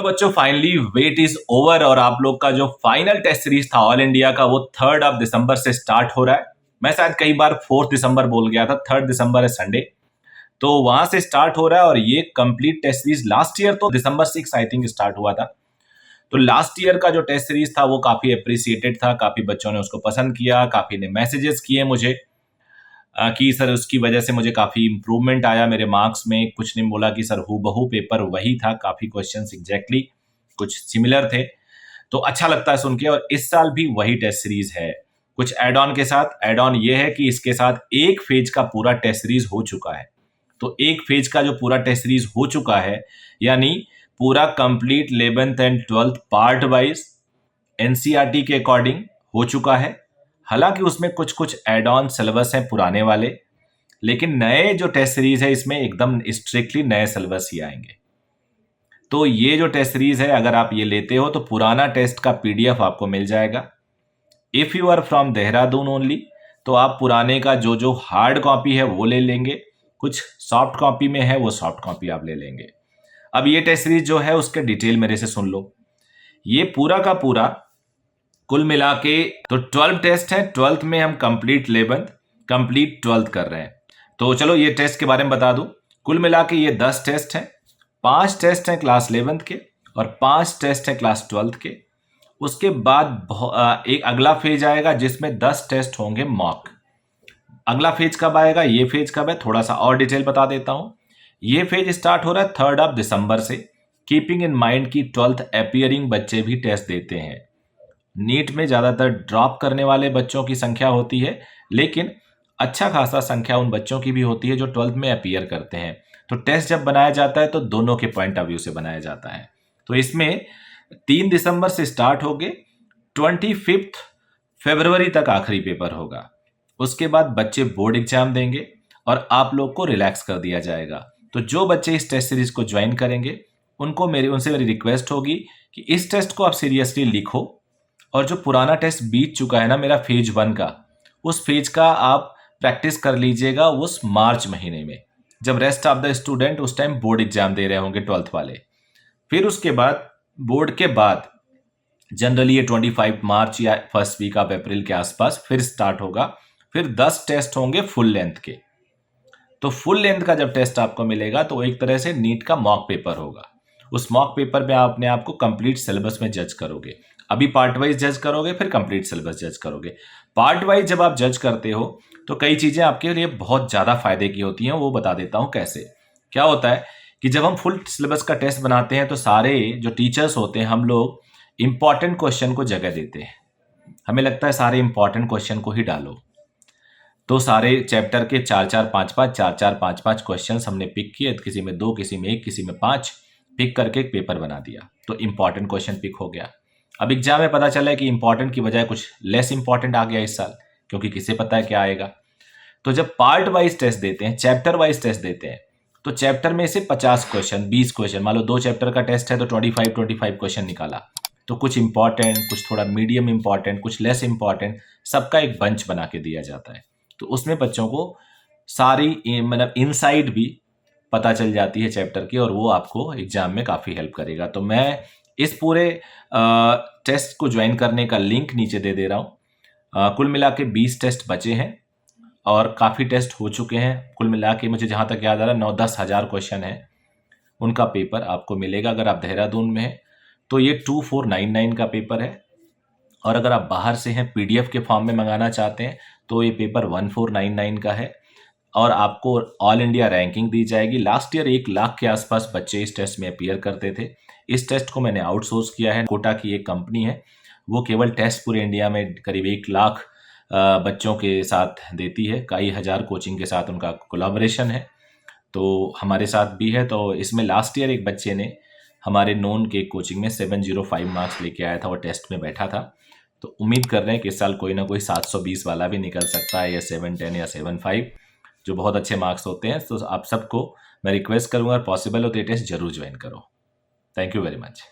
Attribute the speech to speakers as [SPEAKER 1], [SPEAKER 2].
[SPEAKER 1] तो बच्चों finally wait is over और आप लोग का जो फाइनल टेस्ट सीरीज था ऑल इंडिया का वो 3 दिसंबर से स्टार्ट हो रहा है। मैं शायद कई बार 4 दिसंबर बोल गया था, 3 दिसंबर है संडे, तो वहां से स्टार्ट हो रहा है। और ये complete test series last year तो दिसंबर 6 आई थिंक स्टार्ट हुआ था। तो लास्ट ईयर का जो टेस्ट सीरीज था वो काफी अप्रिसिएटेड था, काफी बच्चों ने उसको पसंद किया, काफी ने मैसेजेस किए मुझे कि सर उसकी वजह से मुझे काफी इंप्रूवमेंट आया मेरे मार्क्स में। कुछ ने बोला कि सर हूबहू पेपर वही था, काफी क्वेश्चंस एग्जैक्टली कुछ सिमिलर थे, तो अच्छा लगता है सुन के। और इस साल भी वही टेस्ट सीरीज है, कुछ एड ऑन के साथ। एड ऑन ये है कि इसके साथ एक फेज का पूरा टेस्ट सीरीज हो चुका है। तो एक फेज का जो पूरा टेस्ट सीरीज हो चुका है यानी पूरा complete 11th and 12th part wise NCERT के अकॉर्डिंग हो चुका है। हालांकि उसमें कुछ कुछ एड ऑन सिलेबस हैं पुराने वाले, लेकिन नए जो टेस्ट सीरीज है इसमें एकदम स्ट्रिक्टली नए सिलेबस ही आएंगे। तो ये जो टेस्ट सीरीज है अगर आप ये लेते हो तो पुराना टेस्ट का पीडीएफ आपको मिल जाएगा। If you are from Dehradun only तो आप पुराने का जो जो हार्ड कॉपी है वो ले लेंगे, कुछ सॉफ्ट कॉपी में है वो सॉफ्ट कॉपी आप ले लेंगे। अब ये टेस्ट सीरीज जो है उसके डिटेल मेरे से सुन लो। ये पूरा का पूरा कुल मिला के तो 12 टेस्ट है। 12th में हम कंप्लीट 11th कंप्लीट 12th कर रहे हैं। तो चलो ये टेस्ट के बारे में बता दूं। कुल मिला के ये 10 टेस्ट हैं। 5 टेस्ट हैं क्लास 11th के और 5 टेस्ट हैं क्लास 12th के। उसके बाद एक अगला फेज आएगा जिसमें 10 टेस्ट होंगे मॉक। अगला फेज कब आएगा, ये फेज कब है, थोड़ा सा और डिटेल बता देता हूं। ये फेज स्टार्ट हो रहा है 3 दिसंबर से। कीपिंग इन माइंड की 12th अपियरिंग बच्चे भी टेस्ट देते हैं। नीट में ज़्यादातर ड्रॉप करने वाले बच्चों की संख्या होती है, लेकिन अच्छा खासा संख्या उन बच्चों की भी होती है जो 12th में अपीयर करते हैं। तो टेस्ट जब बनाया जाता है तो दोनों के पॉइंट ऑफ व्यू से बनाया जाता है। तो इसमें 3 दिसंबर से स्टार्ट होके 25 फरवरी तक आखिरी पेपर होगा। उसके बाद बच्चे बोर्ड एग्जाम देंगे और आप लोग को रिलैक्स कर दिया जाएगा। तो जो बच्चे इस टेस्ट सीरीज को ज्वाइन करेंगे उनसे मेरी रिक्वेस्ट होगी कि इस टेस्ट को आप सीरियसली लिखो और जो पुराना टेस्ट बीत चुका है ना मेरा फेज 1 का, उस फेज का आप प्रैक्टिस कर लीजिएगा उस मार्च महीने में, जब रेस्ट ऑफ द स्टूडेंट उस टाइम बोर्ड एग्जाम दे रहे होंगे 12th वाले। फिर उसके बाद बोर्ड के बाद जनरली ये 25 मार्च या फर्स्ट वीक ऑफ अप्रैल के आसपास फिर स्टार्ट होगा। फिर 10 टेस्ट होंगे फुल लेंथ के। तो फुल लेंथ का जब टेस्ट आपको मिलेगा तो एक तरह से नीट का मॉक पेपर होगा। उस मॉक पेपर में आप अपने आप को कंप्लीट सिलेबस में जज करोगे। अभी पार्ट वाइज जज करोगे, फिर कंप्लीट सिलेबस जज करोगे। पार्ट वाइज जब आप जज करते हो तो कई चीज़ें आपके लिए बहुत ज़्यादा फायदे की होती हैं, वो बता देता हूँ कैसे। क्या होता है कि जब हम फुल सिलेबस का टेस्ट बनाते हैं तो सारे जो टीचर्स होते हैं हम लोग इंपॉर्टेंट क्वेश्चन को जगह देते हैं। हमें लगता है सारे इंपॉर्टेंट क्वेश्चन को ही डालो। तो सारे चैप्टर के 4-4, 5-5, 4-4, 5-5 क्वेश्चन हमने पिक किए, किसी में 2, किसी में 1, किसी में 5 पिक करके एक पेपर बना दिया। तो इंपॉर्टेंट क्वेश्चन पिक हो गया। अब एग्जाम में पता चला है कि इंपॉर्टेंट की बजाय कुछ लेस इंपॉर्टेंट आ गया इस साल, क्योंकि किसे पता है क्या आएगा। तो जब पार्ट वाइज टेस्ट देते हैं, चैप्टर वाइज टेस्ट देते हैं, तो चैप्टर में से 50 क्वेश्चन, 20 क्वेश्चन, मान लो 2 चैप्टर का टेस्ट है तो 25 क्वेश्चन निकाला। तो कुछ इंपॉर्टेंट, कुछ थोड़ा मीडियम इंपॉर्टेंट, कुछ लेस इंपॉर्टेंट, सबका एक बंच बना के दिया जाता है। तो उसमें बच्चों को सारी मतलब इनसाइड भी पता चल जाती है चैप्टर की, और वो आपको एग्जाम में काफ़ी हेल्प करेगा। तो मैं इस पूरे टेस्ट को ज्वाइन करने का लिंक नीचे दे दे रहा हूँ। कुल मिला के 20 टेस्ट बचे हैं और काफ़ी टेस्ट हो चुके हैं। कुल मिला के मुझे जहाँ तक याद आ रहा है 9-10 हज़ार क्वेश्चन है, उनका पेपर आपको मिलेगा। अगर आप देहरादून में हैं तो ये 2499 का पेपर है, और अगर आप बाहर से हैं पीडीएफ के फॉर्म में मंगाना चाहते हैं तो ये पेपर 1499 का है, और आपको ऑल इंडिया रैंकिंग दी जाएगी। लास्ट ईयर 1 लाख के आसपास बच्चे इस टेस्ट में अपीयर करते थे। इस टेस्ट को मैंने आउटसोर्स किया है। कोटा की एक कंपनी है, वो केवल टेस्ट पूरे इंडिया में करीब 1 लाख बच्चों के साथ देती है। कई हज़ार कोचिंग के साथ उनका कोलैबोरेशन है, तो हमारे साथ भी है। तो इसमें लास्ट ईयर एक बच्चे ने हमारे नोन के कोचिंग में 705 मार्क्स लेके आया था, वो टेस्ट में बैठा था। तो उम्मीद कर रहे हैं कि इस साल कोई ना कोई 720 वाला भी निकल सकता है, या 710 या 75, जो बहुत अच्छे मार्क्स होते हैं। तो आप सबको मैं रिक्वेस्ट करूंगा, पॉसिबल हो तो ये टेस्ट जरूर ज्वाइन करो। Thank you very much.